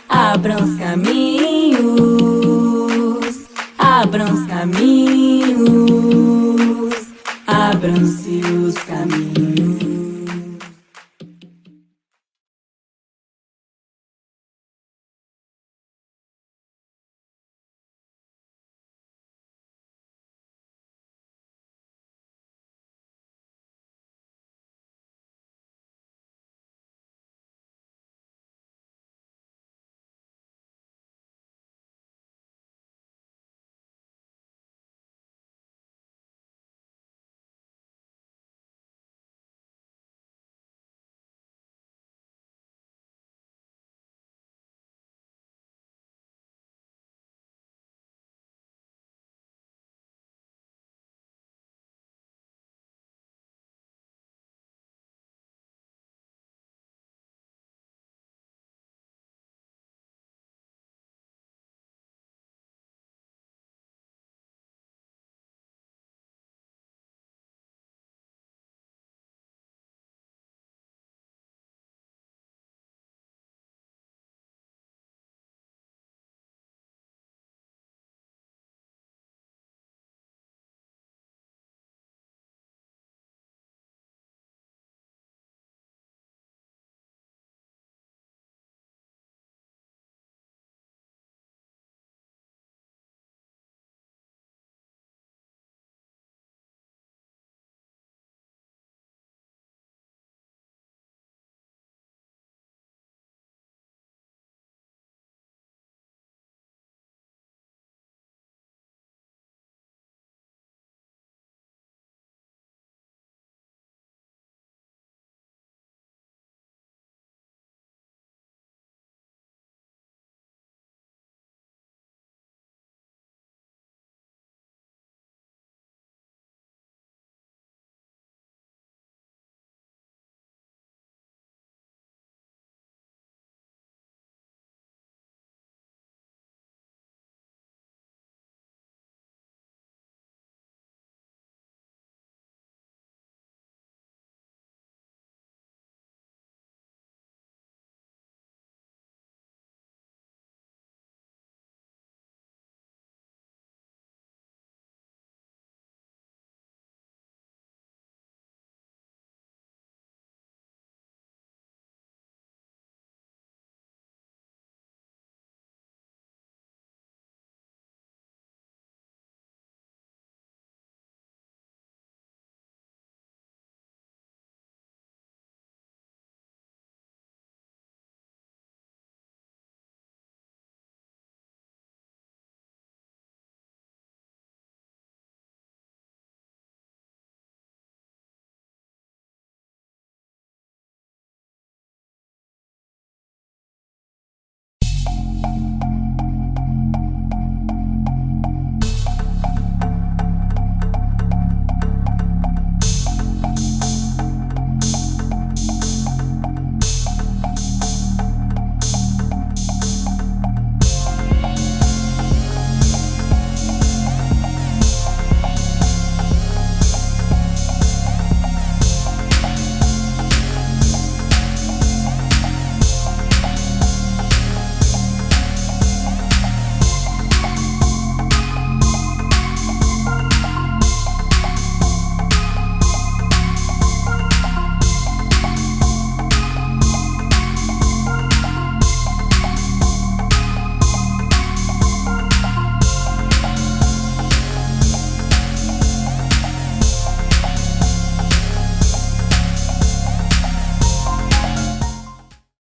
abram os caminhos, abram os caminhos, abram-se os caminhos.